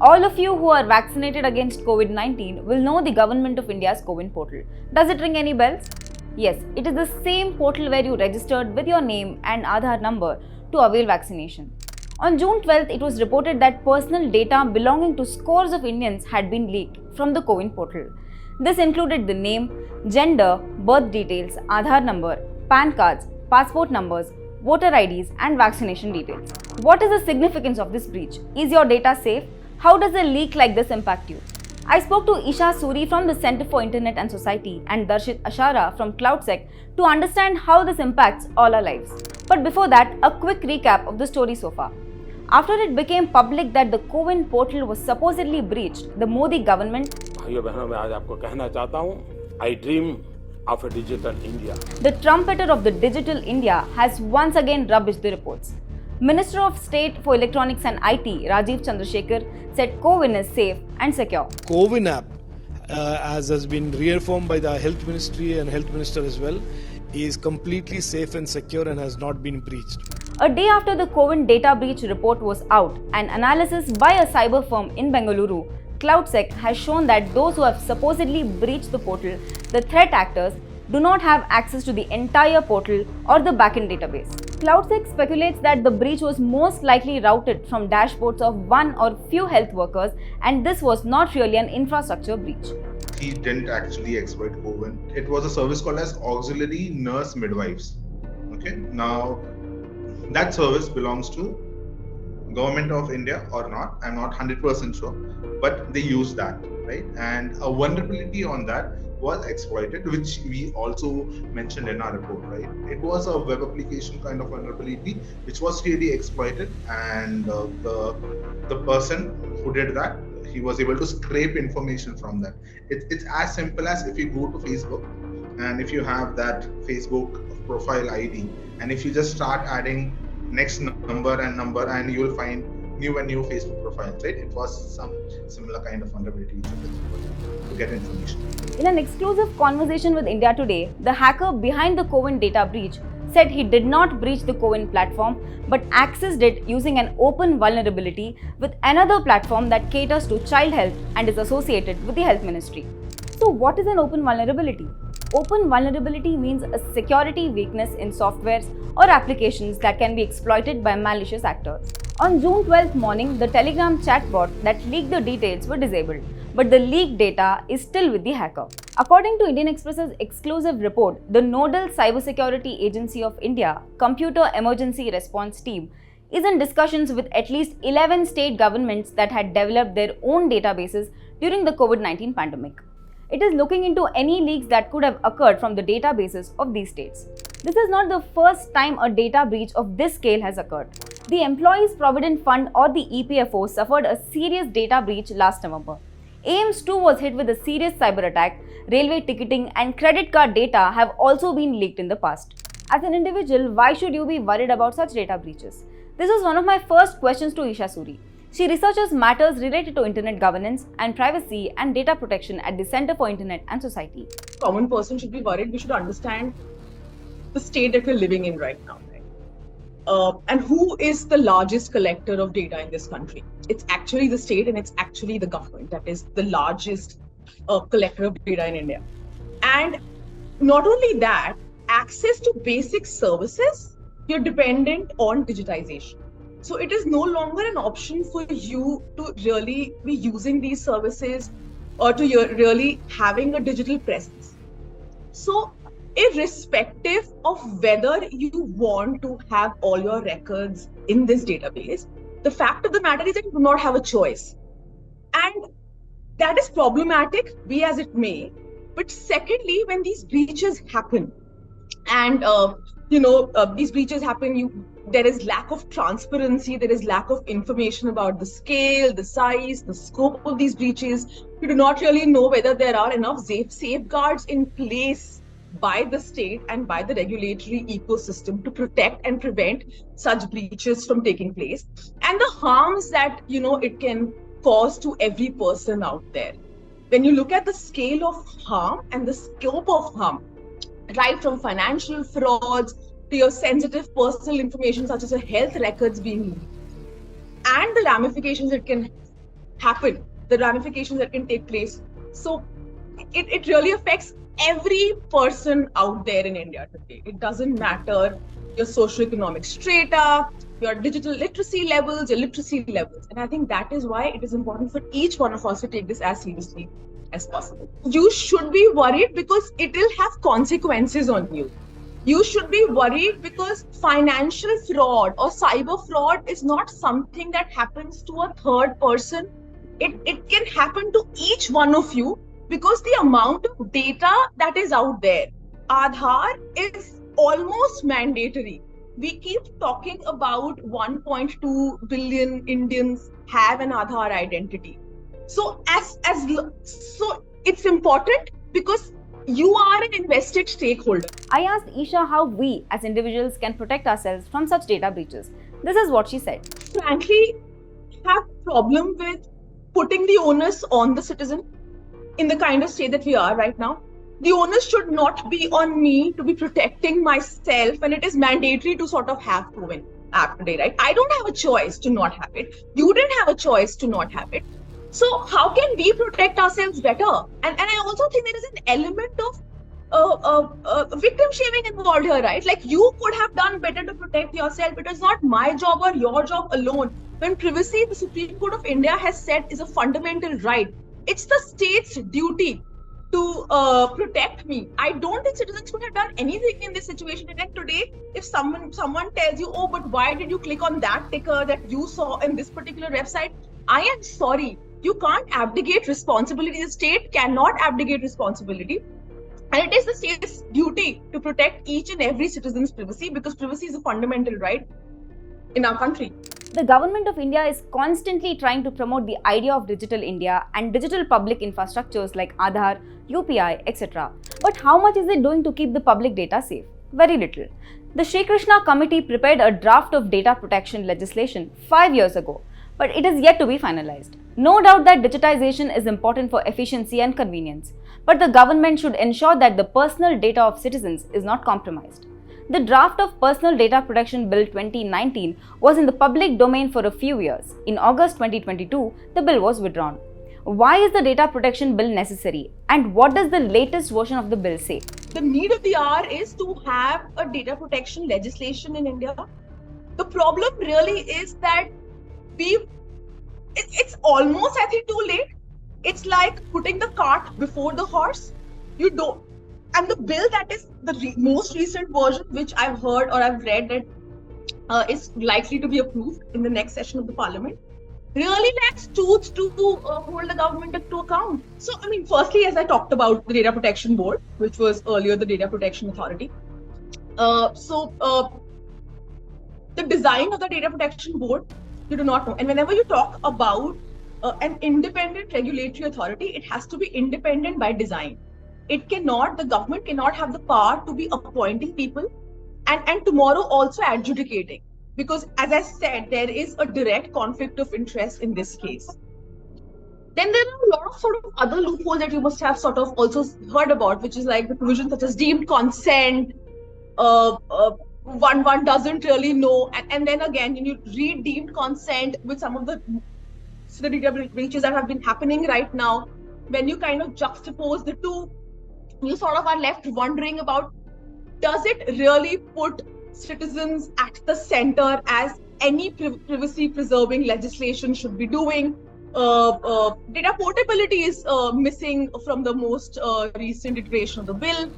All of you who are vaccinated against COVID-19 will know the Government of India's Cowin portal. Does it ring any bells? Yes, it is the same portal where you registered with your name and Aadhaar number to avail vaccination. On June 12th, it was reported that personal data belonging to scores of Indians had been leaked from the Cowin portal. This included the name, gender, birth details, Aadhaar number, PAN cards, passport numbers, voter IDs, and vaccination details. What is the significance of this breach? Is your data safe? How does a leak like this impact you? I spoke to Isha Suri from the Center for Internet and Society and Darshit Ashara from CloudSec to understand how this impacts all our lives. But before that, a quick recap of the story so far. After it became public that the Cowin portal was supposedly breached, the Modi government भाइयों बहनों मैं आज आपको कहना चाहता हूं I dream of a digital India. The trumpeter of the digital India has once again rubbished the reports. Minister of State for Electronics and IT, Rajiv Chandrasekhar, said Cowin is safe and secure. Cowin app, as has been reaffirmed by the Health Ministry and Health Minister as well, is completely safe and secure and has not been breached. A day after the Cowin data breach report was out, an analysis by a cyber firm in Bengaluru, CloudSec, has shown that those who have supposedly breached the portal, the threat actors, do not have access to the entire portal or the backend database. CloudSec speculates that the breach was most likely routed from dashboards of one or few health workers, and this was not really an infrastructure breach. He didn't actually exploit Cowin. It was a service called as auxiliary nurse midwives. Okay, now that service belongs to Government of India or not, I'm not 100% sure, but they use that, right? And a vulnerability on that was exploited, which we also mentioned in our report, right? It was a web application kind of vulnerability which was really exploited, and the person who did that, he was able to scrape information from that. It's as simple as if you go to Facebook and if you have that Facebook profile ID, and if you just start adding next number and you will find new Facebook profiles, right? It was some similar kind of vulnerability to get information. In an exclusive conversation with India Today, the hacker behind the Cowin data breach said he did not breach the Cowin platform but accessed it using an open vulnerability with another platform that caters to child health and is associated with the health ministry. So what is an open vulnerability? Open vulnerability means a security weakness in softwares or applications that can be exploited by malicious actors. On June 12th morning, the Telegram chatbot that leaked the details were disabled, but the leaked data is still with the hacker. According to Indian Express's exclusive report, the nodal cybersecurity agency of India, Computer Emergency Response Team, is in discussions with at least 11 state governments that had developed their own databases during the COVID-19 pandemic. It is looking into any leaks that could have occurred from the databases of these states. This is not the first time a data breach of this scale has occurred. The Employees Provident Fund or the EPFO suffered a serious data breach last November. AIIMS too was hit with a serious cyber attack. Railway ticketing and credit card data have also been leaked in the past. As an individual, why should you be worried about such data breaches? This was one of my first questions to Isha Suri. She researches matters related to internet governance and privacy and data protection at the Center for Internet and Society. Common person should be worried. We should understand the state that we're living in right now. And who is the largest collector of data in this country? It's actually the state, and it's actually the government that is the largest collector of data in India. And not only that, access to basic services, you're dependent on digitization. So it is no longer an option for you to really be using these services or to really having a digital presence. So irrespective of whether you want to have all your records in this database, the fact of the matter is that you do not have a choice. And that is problematic, be as it may. But secondly, when these breaches happen, and these breaches happen, there is lack of transparency, there is lack of information about the scale, the size, the scope of these breaches. You do not really know whether there are enough safeguards in place by the state and by the regulatory ecosystem to protect and prevent such breaches from taking place, and the harms that it can cause to every person out there. When you look at the scale of harm and the scope of harm, right from financial frauds to your sensitive personal information such as your health records being leaked, and the ramifications it can have. happen, the ramifications that can take place. So it really affects every person out there in India today. It doesn't matter your socioeconomic strata, your digital literacy levels, your literacy levels. And I think that is why it is important for each one of us to take this as seriously as possible. You should be worried because it will have consequences on you. You should be worried because financial fraud or cyber fraud is not something that happens to a third person. It can happen to each one of you because the amount of data that is out there. Aadhaar is almost mandatory. We keep talking about 1.2 billion Indians have an Aadhaar identity. So so it's important because you are an invested stakeholder. I asked Isha how we as individuals can protect ourselves from such data breaches. This is what she said. Frankly, have problem with putting the onus on the citizen in the kind of state that we are right now. The onus should not be on me to be protecting myself, and it is mandatory to sort of have Cowin app today, right? I don't have a choice to not have it. You didn't have a choice to not have it. So how can we protect ourselves better? And I also think there is an element of victim shaming involved here, right? Like you could have done better to protect yourself. It is not my job or your job alone. When privacy, the Supreme Court of India has said, is a fundamental right. It's the state's duty to protect me. I don't think citizens could have done anything in this situation. And today, if someone tells you, oh, but why did you click on that ticker that you saw in this particular website? I am sorry. You can't abdicate responsibility. The state cannot abdicate responsibility. And it is the state's duty to protect each and every citizen's privacy because privacy is a fundamental right in our country. The government of India is constantly trying to promote the idea of digital India and digital public infrastructures like Aadhaar, UPI, etc. But how much is it doing to keep the public data safe? Very little. The Shri Krishna committee prepared a draft of data protection legislation 5 years ago, but it is yet to be finalized. No doubt that digitization is important for efficiency and convenience, but the government should ensure that the personal data of citizens is not compromised. The draft of Personal Data Protection Bill 2019 was in the public domain for a few years. In August 2022, the bill was withdrawn. Why is the Data Protection Bill necessary, and what does the latest version of the bill say? The need of the hour is to have a data protection legislation in India. The problem really is that it's almost, I think, too late. It's like putting the cart before the horse. You don't. And the bill that is the most recent version, which I've heard or I've read that is likely to be approved in the next session of the parliament, really lacks tools to hold the government to account. So, I mean, firstly, as I talked about the Data Protection Board, which was earlier the Data Protection Authority. The design of the Data Protection Board, you do not know. And whenever you talk about an independent regulatory authority, it has to be independent by design. The government cannot have the power to be appointing people and tomorrow also adjudicating. Because as I said, there is a direct conflict of interest in this case. Then there are a lot of sort of other loopholes that you must have sort of also heard about, which is like the provisions such as deemed consent, one doesn't really know. And then again, when you read deemed consent with some of the data breaches that have been happening right now, when you kind of juxtapose the two, you sort of are left wondering about, does it really put citizens at the center as any privacy preserving legislation should be doing? Data portability is missing from the most recent iteration of the bill.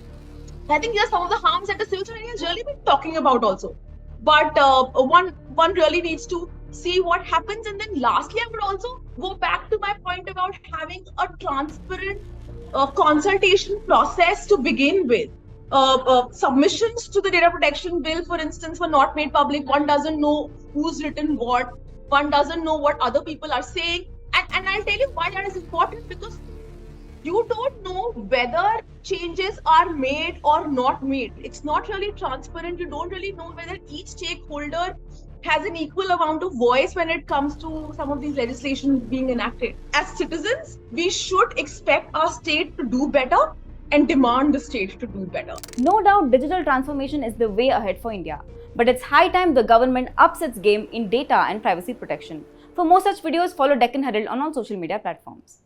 I think these are some of the harms that the civil society has really been talking about also. But one really needs to see what happens. And then lastly, I would also go back to my point about having a transparent consultation process to begin with. Submissions to the data protection bill, for instance, were not made public. One doesn't know who's written what. One doesn't know what other people are saying. And I'll tell you why that is important, because you don't know whether changes are made or not made. It's not really transparent. You don't really know whether each stakeholder has an equal amount of voice when it comes to some of these legislations being enacted. As citizens, we should expect our state to do better and demand the state to do better. No doubt digital transformation is the way ahead for India, but it's high time the government ups its game in data and privacy protection. For more such videos, follow Deccan Herald on all social media platforms.